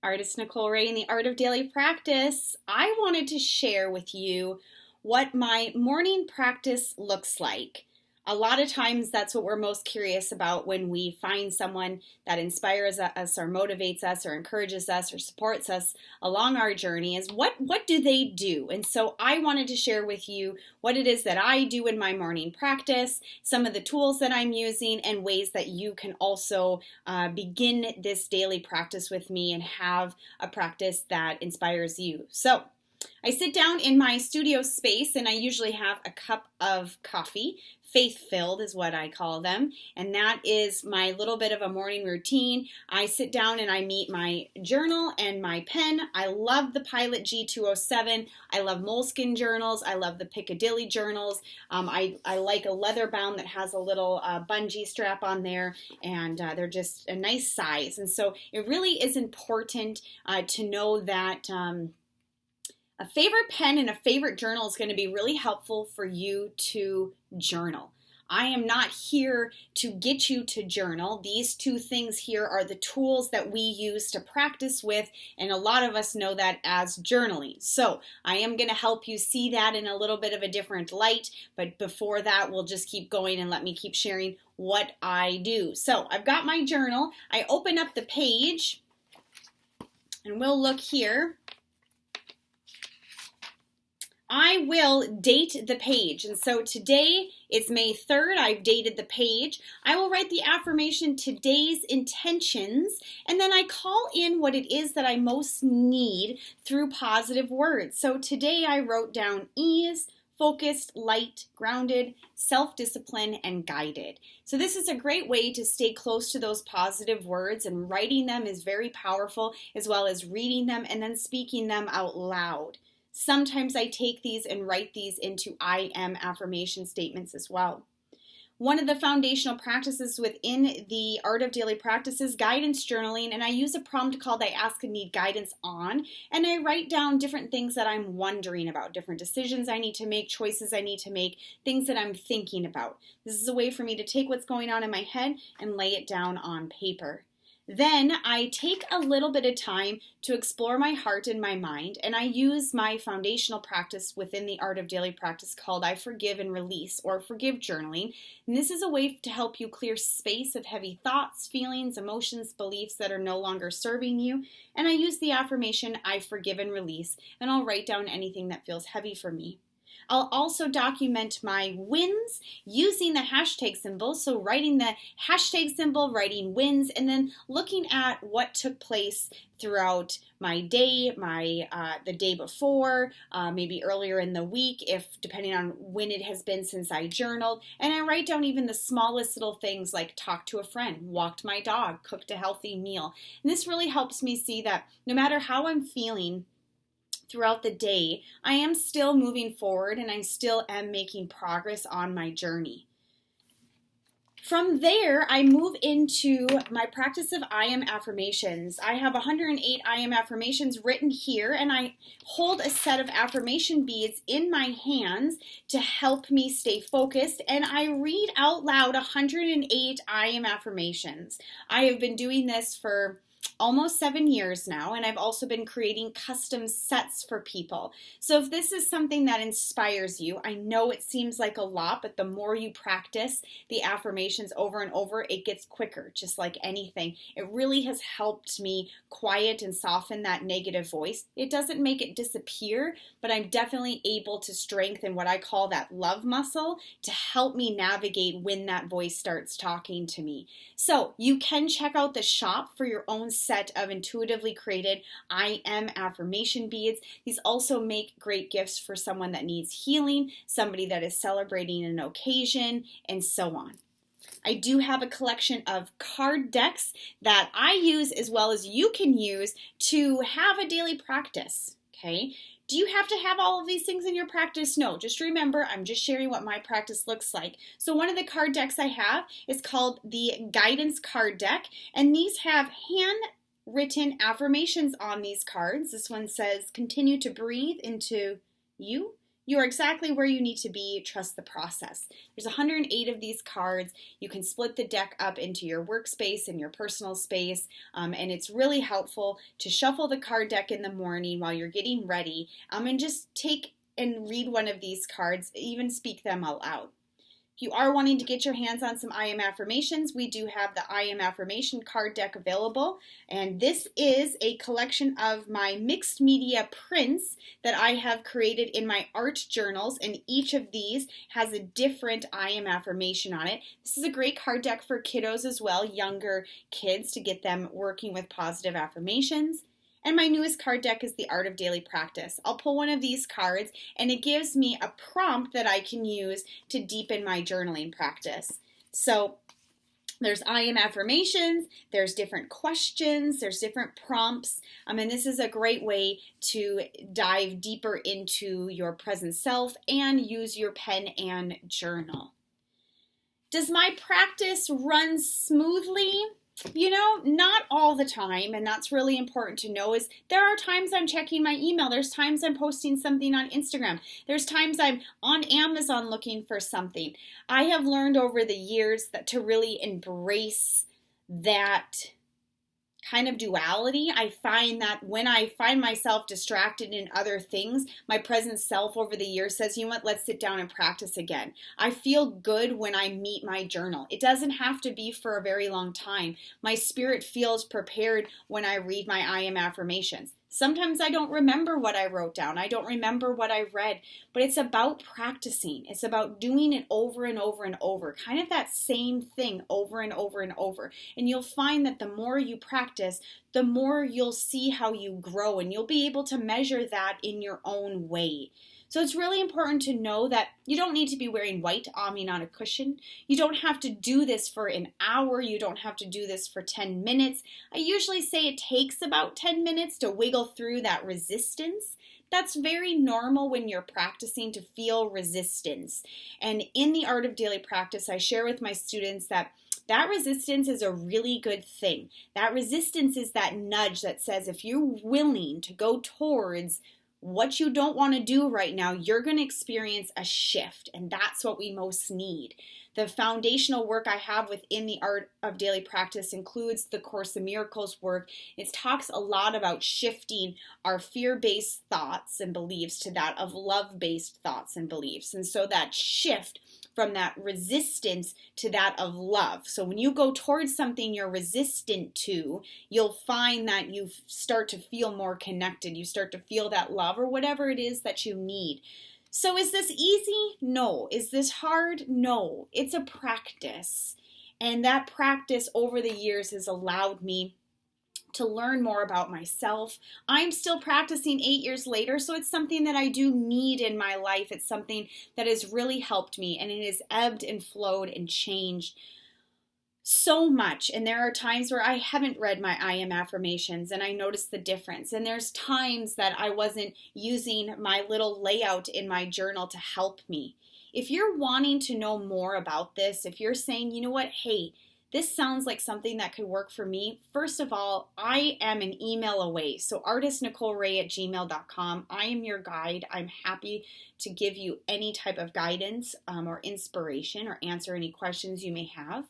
Artist Nicole Ray in the Art of Daily Practice. I wanted to share with you what my morning practice looks like. A lot of times that's what we're most curious about when we find someone that inspires us or motivates us or encourages us or supports us along our journey is what do they do? And so I wanted to share with you what it is that I do in my morning practice, some of the tools that I'm using, and ways that you can also begin this daily practice with me and have a practice that inspires you. So I sit down in my studio space and I usually have a cup of coffee. Faith-filled is what I call them, and that is my little bit of a morning routine. I sit down and I meet my journal and my pen. I love the Pilot G207. I love moleskin journals. I love the Piccadilly journals. I like a leather bound that has a little bungee strap on there, and they're just a nice size. And so it really is important to know that a favorite pen and a favorite journal is going to be really helpful for you to journal. I am not here to get you to journal. These two things here are the tools that we use to practice with, and a lot of us know that as journaling. So I am going to help you see that in a little bit of a different light, but before that, we'll just keep going and let me keep sharing what I do. So I've got my journal. I open up the page, and we'll look here. I will date the page, and so today it's May 3rd. I've dated the page. I will write the affirmation, today's intentions, and then I call in what it is that I most need through positive words. So today I wrote down ease, focused, light, grounded, self-discipline, and guided. So this is a great way to stay close to those positive words, and writing them is very powerful, as well as reading them and then speaking them out loud. Sometimes I take these and write these into I am affirmation statements as well. One of the foundational practices within the Art of Daily Practice is guidance journaling, and I use a prompt called I ask and need guidance on, and I write down different things that I'm wondering about, different decisions I need to make, choices I need to make, things that I'm thinking about. This is a way for me to take what's going on in my head and lay it down on paper. Then I take a little bit of time to explore my heart and my mind, and I use my foundational practice within the Art of Daily Practice called I Forgive and Release, or Forgive Journaling. And this is a way to help you clear space of heavy thoughts, feelings, emotions, beliefs that are no longer serving you. And I use the affirmation I Forgive and Release, and I'll write down anything that feels heavy for me. I'll also document my wins using the hashtag symbol, so writing the hashtag symbol, writing wins, and then looking at what took place throughout my day, the day before, maybe earlier in the week, if depending on when it has been since I journaled. And I write down even the smallest little things like talked to a friend, walked my dog, cooked a healthy meal. And this really helps me see that no matter how I'm feeling throughout the day, I am still moving forward and I still am making progress on my journey. From there, I move into my practice of I Am Affirmations. I have 108 I Am Affirmations written here, and I hold a set of affirmation beads in my hands to help me stay focused, and I read out loud 108 I Am Affirmations. I have been doing this for almost 7 years now, and I've also been creating custom sets for people. So if this is something that inspires you, I know it seems like a lot, but the more you practice the affirmations over and over, it gets quicker, just like anything. It really has helped me quiet and soften that negative voice. It doesn't make it disappear, but I'm definitely able to strengthen what I call that love muscle to help me navigate when that voice starts talking to me. So you can check out the shop for your own set of intuitively created I Am affirmation beads. These also make great gifts for someone that needs healing, somebody that is celebrating an occasion, and so on. I do have a collection of card decks that I use as well as you can use to have a daily practice, okay? Do you have to have all of these things in your practice? No, just remember, I'm just sharing what my practice looks like. So one of the card decks I have is called the Guidance Card Deck, and these have handwritten affirmations on these cards. This one says, continue to breathe into you. You are exactly where you need to be. Trust the process. There's 108 of these cards. You can split the deck up into your workspace and your personal space, and it's really helpful to shuffle the card deck in the morning while you're getting ready, and just take and read one of these cards, even speak them out loud. If you are wanting to get your hands on some I Am Affirmations, we do have the I Am Affirmation card deck available, and this is a collection of my mixed media prints that I have created in my art journals, and each of these has a different I Am Affirmation on it. This is a great card deck for kiddos as well, younger kids, to get them working with positive affirmations. And my newest card deck is the Art of Daily Practice. I'll pull one of these cards and it gives me a prompt that I can use to deepen my journaling practice. So there's I Am Affirmations, there's different questions, there's different prompts, and this is a great way to dive deeper into your present self and use your pen and journal. Does my practice run smoothly? Not all the time, and that's really important to know. Is there are times I'm checking my email, there's times I'm posting something on Instagram, there's times I'm on Amazon looking for something. I have learned over the years that to really embrace that kind of duality. I find that when I find myself distracted in other things, my present self over the years says, you know what, let's sit down and practice again. I feel good when I meet my journal. It doesn't have to be for a very long time. My spirit feels prepared when I read my I Am Affirmations. Sometimes I don't remember what I wrote down. I don't remember what I read, but it's about practicing. It's about doing it over and over and over, kind of that same thing over and over and over. And you'll find that the more you practice, the more you'll see how you grow, and you'll be able to measure that in your own way. So it's really important to know that you don't need to be wearing white amming on a cushion. You don't have to do this for an hour. You don't have to do this for 10 minutes. I usually say it takes about 10 minutes to wiggle through that resistance. That's very normal when you're practicing, to feel resistance. And in the Art of Daily Practice, I share with my students that resistance is a really good thing. That resistance is that nudge that says if you're willing to go towards what you don't want to do right now, you're going to experience a shift, and that's what we most need. The foundational work I have within the Art of Daily Practice includes the Course in Miracles work. It talks a lot about shifting our fear-based thoughts and beliefs to that of love-based thoughts and beliefs. And so that shift from that resistance to that of love. So when you go towards something you're resistant to, you'll find that you start to feel more connected. You start to feel that love or whatever it is that you need. So is this easy? No. Is this hard? No. It's a practice. And that practice over the years has allowed me to learn more about myself. I'm still practicing 8 years later, so it's something that I do need in my life. It's something that has really helped me, and it has ebbed and flowed and changed so much. And there are times where I haven't read my I Am Affirmations and I notice the difference. And there's times that I wasn't using my little layout in my journal to help me. If you're wanting to know more about this, if you're saying, you know what, hey, this sounds like something that could work for me. First of all, I am an email away. So artistnicoleray@gmail.com. I am your guide. I'm happy to give you any type of guidance or inspiration or answer any questions you may have.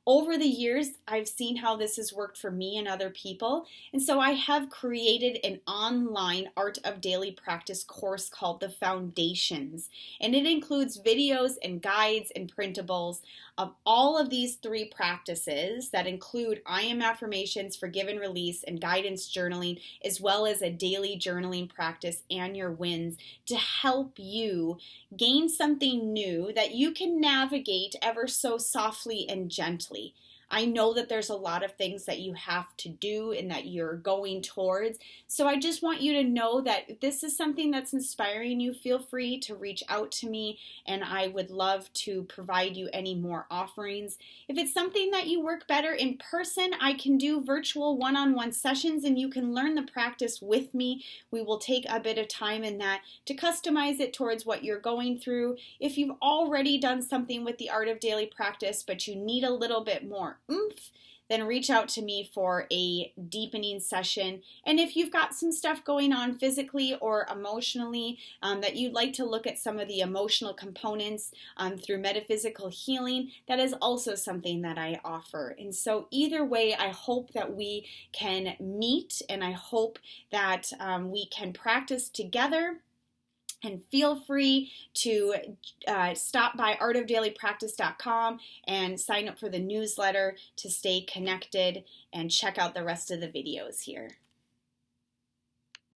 Over the years, I've seen how this has worked for me and other people, and so I have created an online Art of Daily Practice course called The Foundations, and it includes videos and guides and printables of all of these 3 practices that include I Am Affirmations, Forgive and Release, and guidance journaling, as well as a daily journaling practice and your wins to help you gain something new that you can navigate ever so softly and gently. I know that there's a lot of things that you have to do and that you're going towards. So I just want you to know that if this is something that's inspiring you, feel free to reach out to me and I would love to provide you any more offerings. If it's something that you work better in person, I can do virtual one-on-one sessions and you can learn the practice with me. We will take a bit of time in that to customize it towards what you're going through. If you've already done something with the Art of Daily Practice, but you need a little bit more oomph, then reach out to me for a deepening session. And if you've got some stuff going on physically or emotionally that you'd like to look at some of the emotional components through metaphysical healing, that is also something that I offer. And so either way, I hope that we can meet, and I hope that we can practice together. And feel free to stop by artofdailypractice.com and sign up for the newsletter to stay connected and check out the rest of the videos here.